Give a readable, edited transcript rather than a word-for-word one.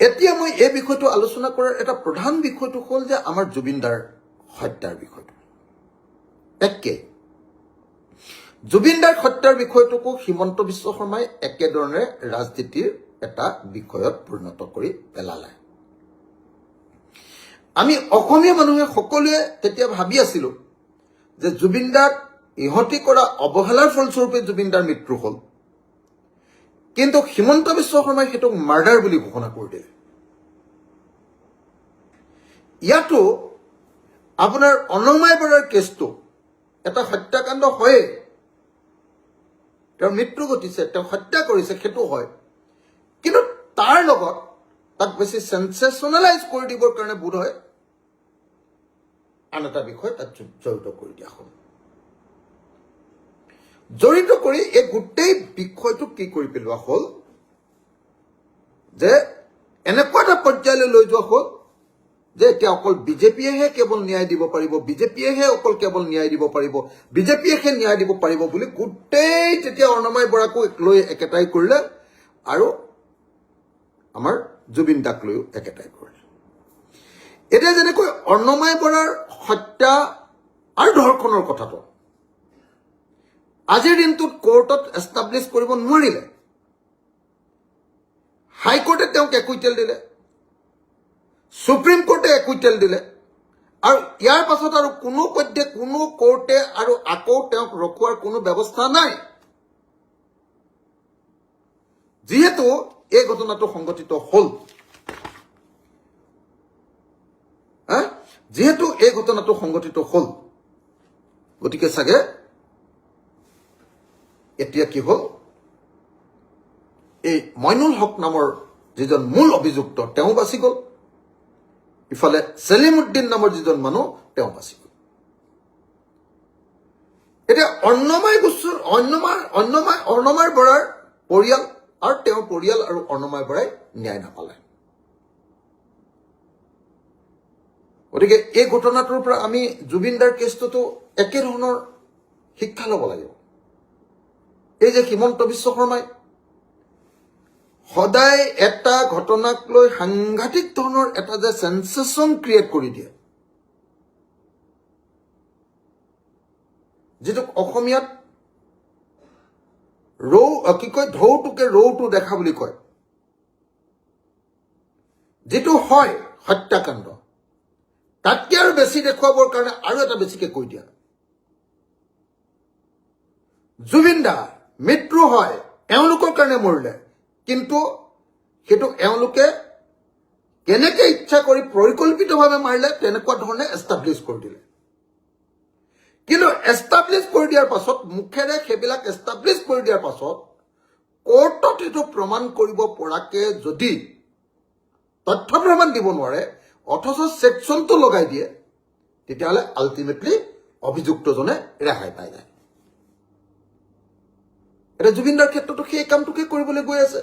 এতিয়া মই এই বিষয়টো আলোচনা কৰাৰ এটা প্ৰধান বিষয়টো হ'ল যে আমাৰ জুবিনদাৰ হত্যাৰ বিষয়টো একে জুবিনদাৰ হত্যাৰ বিষয়টোকো হিমন্ত বিশ্ব শৰ্মাই একেধৰণে ৰাজনীতিৰ এটা বিষয়ত পৰিণত কৰি পেলালে আমি অসমীয়া মানুহে সকলোৱে তেতিয়া ভাবি আছিলো যে জুবিনদাক ইহতি কৰা অৱহেলাৰ ফলস্বৰূপে জুবিনদাৰ মৃত্যু হ'ল কিন্তু হিমন্ত বিশ্ব শৰ্মাই হেতুক মাৰ্ডাৰ বুলি ঘোষণা কৰি দিলে ইয়াতো আপোনাৰ অনমাই বৰাৰ কেছটো এটা হত্যাকাণ্ড হয় তেওঁৰ মৃত্যু ঘটিছে তেওঁ হত্যা কৰিছে সেইটো হয় কিন্তু তাৰ লগত তাক বেছি সেনসেশনালাইজ কৰি দিবৰ কাৰণে বোধ হয় আন এটা বিষয় তাত জড়িত কৰি দিয়া হ'ল জড়িত কৰি এই গোটেই বিষয়টো কি কৰি পেলোৱা হ'ল যে এনেকুৱা এটা পৰ্যায়লৈ লৈ যোৱা হ'ল যে এতিয়া অকল বিজেপিয়েহে কেৱল ন্যায় দিব পাৰিব বিজেপিয়েহে অকল কেৱল ন্যায় দিব পাৰিব বিজেপিয়েহে ন্যায় দিব পাৰিব বুলি গোটেই তেতিয়া অৰ্ণময় বৰাকো লৈ একেটাই কৰিলে আৰু আমাৰ জুবিন দাক লৈও একেটাই কৰিলে এতিয়া যেনেকৈ অৰ্ণময় বৰাৰ হত্যা আৰু ধৰ্ষণৰ কথাটো আজিৰ দিনটোত কোৰ্টত এষ্টাব্লিছ কৰিব নোৱাৰিলে হাইকোৰ্টে তেওঁক একুইটেল দিলে সুপ্ৰিম কোৰ্টে একুইটেল দিলে আৰু ইয়াৰ পাছত আৰু কোনো পধ্যে কোনো কোৰ্টে আৰু আকৌ তেওঁক ৰখোৱাৰ কোনো ব্যৱস্থা নাই যিহেতু এই ঘটনাটো সংঘটিত হ'ল যিহেতু এই ঘটনাটো সংঘটিত হ'ল গতিকে চাগে এতিয়া কি হ'ল এই মইনুল হক নামৰ যিজন মূল অভিযুক্ত তেওঁ বাচি গ'ল ইফালে সেলিমউদ্দিন নামৰ যিজন মানুহ তেওঁ বাচি গ'ল এতিয়া অৰ্ণময় বৰাৰ পৰিয়াল আৰু তেওঁৰ পৰিয়াল আৰু অৰ্ণময় বৰাই ন্যায় নাপালে গতিকে এই ঘটনাটোৰ পৰা আমি জুবিনদাৰ কেছটোতো একেধৰণৰ শিক্ষা ল'ব লাগিব এই যে হিমন্ত বিশ্ব শৰ্মাই সদায় এটা ঘটনাক লৈ সাংঘাতিক ধৰণৰ এটা যে সেনসেশন ক্ৰিয়েট কৰি দিয়ে যেটো অসমীয়াত কি কয় ঢৌটোকে ৰৌটো দেখা বুলি কয় যেটো হয় হত্যাকাণ্ড তাতকৈ আৰু বেছি দেখুৱাবৰ কাৰণে আৰু এটা বেছিকে কৈ দিয়া জুবিন দা মৃত্যু হয় এওঁলোকৰ কাৰণে মৰিলে কিন্তু হেতু এওঁলোকে কেনেকৈ ইচ্ছা কৰি পৰিকল্পিতভাৱে মাৰিলে তেনেকুৱা ধৰণে এষ্টাব্লিছ কৰি দিলে কিন্তু এষ্টাব্লিছ কৰি দিয়াৰ পাছত মুখেৰে সেইবিলাক এষ্টাব্লিছ কৰি দিয়াৰ পাছত কোৰ্টত হেতু প্ৰমাণ কৰিব পৰাকে যদি তথ্য প্ৰমাণ দিব নোৱাৰে অথচ সেকশনটো লগাই দিয়ে তেতিয়াহ'লে আলটিমেটলি অভিযুক্তজনে ৰেহাই পাই যায় এটা জুবিনদাৰ ক্ষেত্ৰতো সেই কামটোকে কৰিবলৈ গৈ আছে